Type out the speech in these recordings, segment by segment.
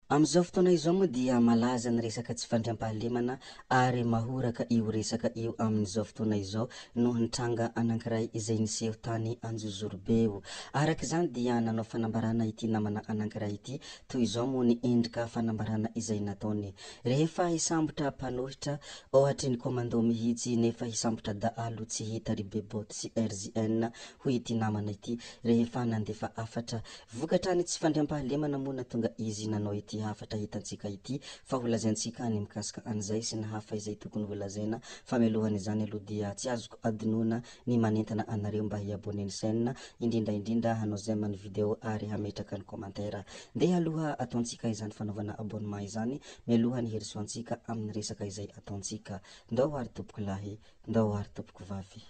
Amizao fotoana izao moa dia malaza ny resaka tsy fandriam-pahalemana ary mahoraka io resaka io amin'izao fotoana izao noho ny tranga anankiray izay niseho tany Anjozorobeo. Araka izany dia nanao fanambarana ity namana anankiray ity toy izao moa ny endrika fanambarana izay nataony. Rehefa hisambotra mpanohitra ohatra ny commando mihitsy nefa hisambotra dahalo tsy hita ribebot sy RGN hoy ity namana ity rehefa nandefa afatra vokatra ny tsy fandriam-pahalemana moa na tonga izy nanao ity hafatra hitantsika ity fa holazaintsika ny mikasika an'izay sy ny hafa izay tokony holazaina fa mialohany izany aloha dia tsy azoko adinoana ny manentana anareo mba hiaboneny chaîne indrindra hanao j'aime ny video ary hametraka ny commentaire ndeha aloha ataontsika izany fanaovana abonnement izany mialohany herisoantsika amin'ny resaka izay ataontsika ndao ary tompoko lahy ndao ary tompoko vavy.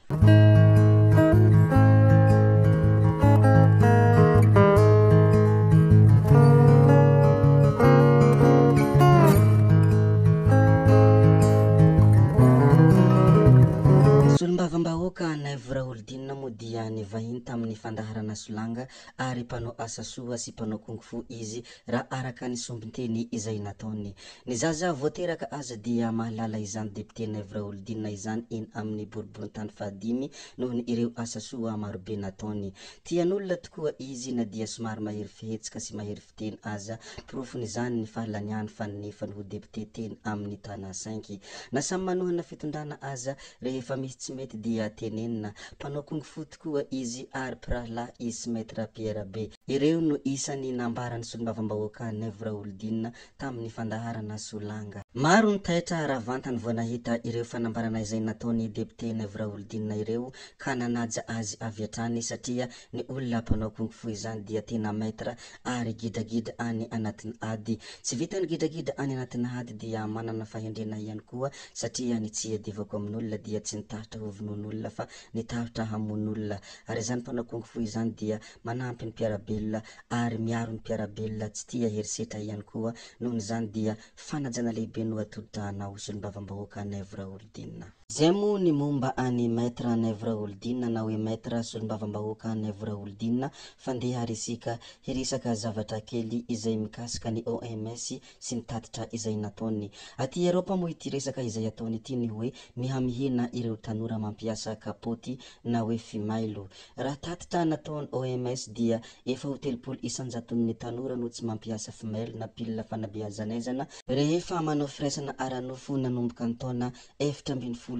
Solombavam-bahoaka Naivo Raholdina moa dia nivahiny tamin'ny fandaharana Solanga ary mpanao asa soa sy mpanao kung-fu izy raha araka ny sombin-teny izay nataony. Ny zaza voateraka aza dia mahalala izany député Naivo Raholdina izany eny amin'ny boriborin-tany fahadimy noho ny ireo asa soa marobe nataony. Tian'olona tokoa izy na dia somary mahery fihetsika sy mahery fiteny aza profon'izany ny fahalaniany fanonefany ho député teny amin'ny tana 5. Na samy manohana fitondrana aza rehefa misy tsy mety dia tenenina mpanao kung-fu tokoa izy ary pirahalahy izy maître Pierre Be. Ireo no isan'ny nambarany solombavam-bahoaka Naivo Raholdina tamin'ny fandaharana Solanga. Maro ny taitra ravantany vao nahita ireo fanambarana izay nataony député Naivo Raholdina ireo ka nanaja azy avy hatrany satria ny olona mpanao kung-fu izany dia tena maître ary gidragidra any anatin'ny ady. Tsy vitany gidragidra any anatin'ny ady dia manana fahendrena ihany koa satria ny tsy iadivako amin'olona dia tsy nitahotra hovinon'olona fa nitahotra hamono'olona ary izany mpanao kung-fu izany dia manampy ny mpiarabelona ary miaro ny mpiarabelona tsy tia herisetra ihany koa noho izany dia fanajana lehibe no atolotra anao solombavam-bahoaka Naivo Raholdina. Zay moa ny momba any maître Naivo Raholdina na hoe maître solombavam-bahoaka Naivo Raholdina fandeha resika hiresaka zavatra kely izay mikasika ny OMS sy ny tatitra izay nataony. Aty Eropa moa ity resaka izay ataony ity ny hoe mihamihena ireo tanora mampiasa kapoty na hoe fimailo. Raha tatitra nataony OMS dia efa ho 3 isan-jaton'ny tanora no tsy mampiasa fimailo na pilina fanabeazanaizana rehefa manao firaisana ara-nofo nanomboka ny taona 2024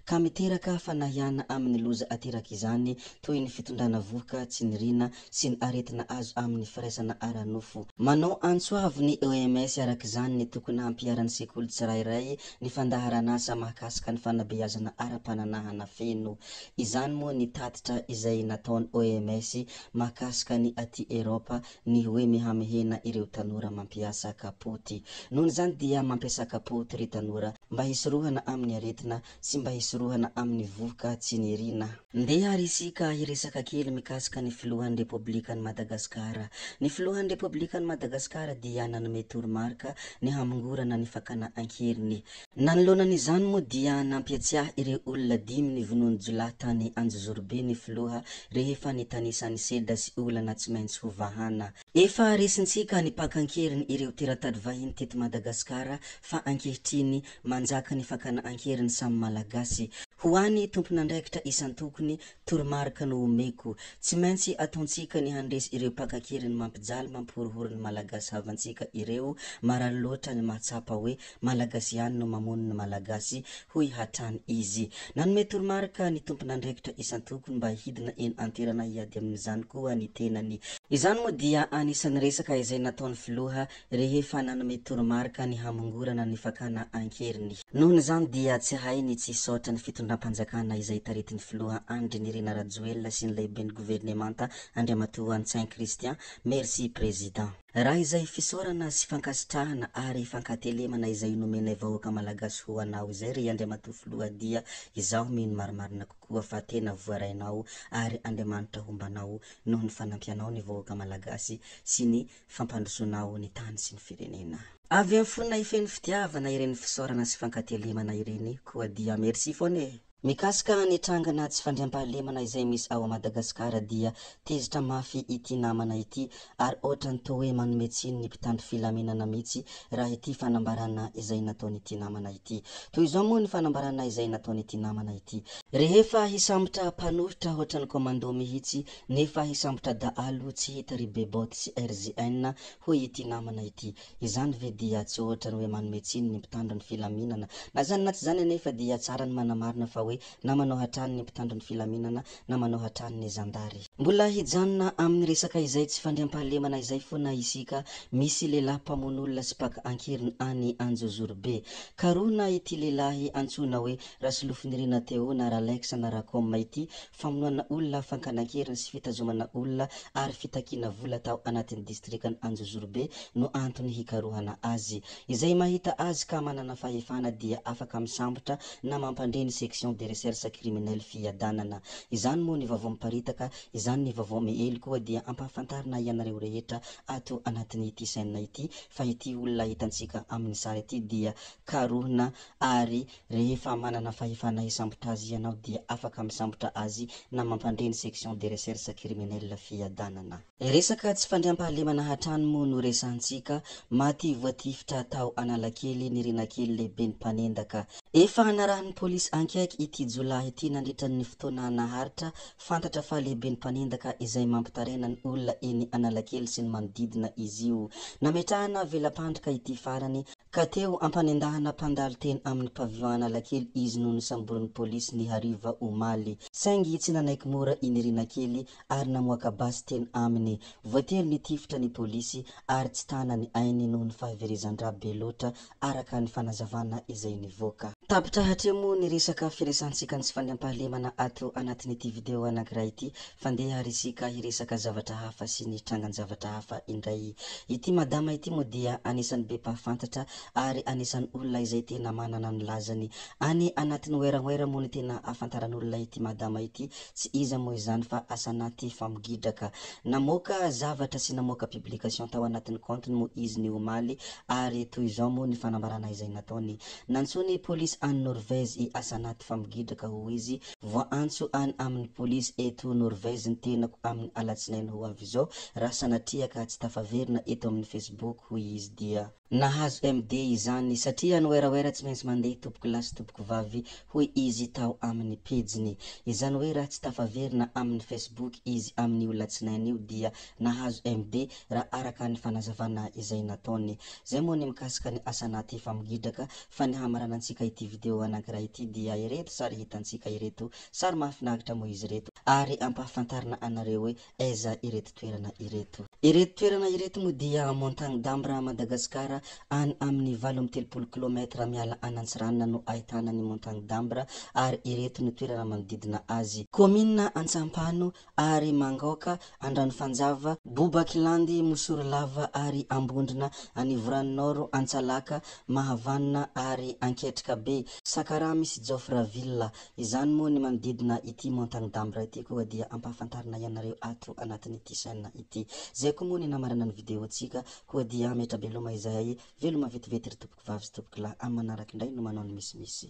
ka miteraka fanahiana amin'ny loza ateraka izany toy ny fitondrana voka tsy nirina sy ny aretina azo amin'ny firaisana ara-nofo. Manao antsoavy ny OMS araka izany ny tokony hampiarany sekoly tsirairay ny fandaharana asa mahakasika ny fanabeazana ara-pananahana feno. Izany moa ny tatitra izay nataony OMS mahakasika ny aty Eropa ny hoe mihamihena ireo tanora mampiasa kapoty. Noho izany dia mampiasa kapoty ry tanora mba hisorohana amin'ny aretina sy mba hisorohana amin'ny voka tsy nirina. Ndeha risika hiresaka kely mikasika ny filohan'ny Repoblikan'i Madagasikara. Ny filohan'ny Repoblikan'i Madagasikara dia nanome toromarika ny hamongorana ny fakana ankeriny. Nanoloanan'izany moa dia nampiatsiahy ireo olona 5 ny vonoan'ny Jolahy tany Anjozorobe ny filoha rehefa nitanisany seda sy olana tsy maintsy ho vahana. Efa resintsika ny pakan-keriny ireo teratady vahiny teto Madagasikara fa ankehitriny manjaka ny fakana ankeriny samy malagasy. Hoany tompon'andraikitra isan-tokony toromarika no omeko. Tsy maintsy ataontsika ny handresy ireo pakan-keriny mampijaly mampihorohoro ny malagasy havantsika ireo marary loatra ny mahatsapa hoe malagasy ihany no mamono ny malagasy hoy hatrany izy. Nanome toromarika ny tompon'andraikitra isan-tokony mba hidina eny antoerana hiady amin'izany koa ny tenany. Izany moa dia anisan'ny resaka izay nataony filoha rehefa nanome toromarika ny hamongorana ny fakana ankeriny. Noho izany dia tsy hay ny tsy saotra ny fitondram-panjakana izay taretin'ny filoha Andry Nirina Rajoelina sy ny lehiben'ny gouvernemanta Andriamatoa Antsain Christian. Merci président. Raha izay fisaorana sy fankasitrahana ary fankatelemana izay nomenay vahoaka malagasy ho anao izay ry Andriamatoa filoha dia izaho mino marimarina kokoa fa tena voarainao ary Andriamanitra hombanao noho ny fanampianao ny vahoaka malagasy sy ny fampandrosoanao ny tany sy ny firenena. Avy amin'ny fonina ifeny fitiavana ireny fisaorana sy fankatelemana ireny koa dia merci foane. Mikasika ny trangana tsy fandriampahalemana izay misy ao Madagasikara dia tezitra mafy ity namana ity ary ohatrany toa hoe manome tsiny ny mpitandro filaminana mihitsy raha ity fanambarana izay nataony ity namana ity. Toy izao moa ny fanambarana izay nataony ity namana ity. Rehefa hisambotra mpanohitra ohatrany komando mihitsy nefa hisambotra dahalo tsy hita ry bebot sy RGN hoy ity namana ity. Izany ve dia tsy ohatrany hoe manome tsiny ny mpitandro ny filaminana na zany na tsy zany anefa dia tsara ny manamarina fa hoe na manao hatrany ny mpitandro ny filaminana na manao hatrany ny zandary. Mbola hijanona amin'ny resaka izay tsy fandriampahalemana izay foana isika, misy lehilahy mpamono olona sy mpaka ankiriny any Anjozorobe. Karona ity lehilahy antsoina hoe Rasolofinirina Teo na Ralex na Rakoma ity famonoana olona, fankanankiriny sy fitazomana olona ary fitakiana vola tao anatin'ny distrikany Anjozorobe no antony hikarohana azy. Izay mahita azy ka manana fahefana dia afaka misambotra na mampandreny section de recherche criminelle fiadanana. Izany moa ny vaovao miparitaka, izany ny vaovao miely koa dia ampahafantarina ianareo rehetra ato anatin'ny ity saina ity fa ity olona hitantsika amin'ny sary ity dia karohina ary rehefa manana fahefana hisambotra azy ianao dia afaka misambotra azy na mampandreny section de recherche criminelle fiadanana. Resaka tsy fandriampahalemana hatrany moa no resantsika, maty voatifitra tao Analakely ny renakely lehibe ny mpanendaka. Efa narahan'ny polisy ankaiky ity jolahy ity nandritra ny fotoana naharitra, fantatra fa lehibe ny mpanendaka izay mampitarena ny olona eny Analakely sy ny manodidina izy io. Nametrahana velam-pandrika ity farany ka teo ampanendahana mpandalo teny amin'ny pavillon Analakely izy noho nisamborin'ny polisy ny hariva omaly. Saingy tsy nanaiky mora iny renakely ary namoaka basy teny aminy. Voately nitifitra ny polisy ary tsy tana ny ainy noho ny fahaverezan-drà be loatra araka ny fanazavana izay nivoaka. Tapitra hatremo ny resaka firesantsika ny tsy fandriampahalemana ato anatin'ity video anankiray ity, fandeha ary isika hiresaka zavatra hafa sy ny trangan-javatra hafa indray. Ity madama ity moa dia anisan'ny be mpahafantatra ary anisan'ny olona izay tena manana ny lazany any anatin'ny oeraoera moa ny tena ahafantaran'olona ity madama ity, tsy iza moa izany fa Asanaty Famogidraka. Namoaka zavatra sy namoaka publication tao anatin'ny compteny moa izy ny omaly ary toy izao moa ny fanambarana izay nataony. Nantsony polisy any Norvège i Asanaty Famogidraka ho izy, voaantso any amin'ny polisy eto Norvège ny tenako amin'ny alatsinainy ho avy izao raha sanatria ka tsy tafaverina eto amin'ny Facebook hoy izy dia nahazo MD izany satria ny oeraoera tsy maintsy mandeha tompoko lahy sy tompoko vavy hoy izy tao amin'ny pejiny. Izany hoe raha tsy tafaverina amin'ny Facebook izy amin'ny olatsinainy io dia nahazo MD raha araka ny fanazavana izay nataony. Zay moa ny mikasika ny Asanaty Famogidraka, fa ny hamarana antsika ity video anankiray ity dia ireto sary hitantsika ireto sary mahafinaritra moa izy reto ary ampahafantarina anareo hoe aiza ireto toerana ireto. Ireto toerana ireto moa dia Montagne d'Ambre Madagasikara any amin'ny 8 kilometra miala an'Antsiranana no ahitana ny Montagne d'Ambre ary ireto ny toerana manodidina azy. Commune Antsampano ary Mangaoka, Andranofanjava, Bobakilandy, Mosorolava ary Ambondrina, Anivorany Nord, Antsalaka, Mahavanina ary Anketrika Be, Sakaramy sy Jofraville. Izany moa ny manodidina ity Montagne d'Ambre ity koa dia ampahafantarina ianareo ato anatin'ity saina ity. Zay koa moa ny namarana ny video antsika koa dia metra beloma izay veloma vetivety ry tompoko vavy sy tompoko lahy amin'ny manaraka indray no manao ny misimisy.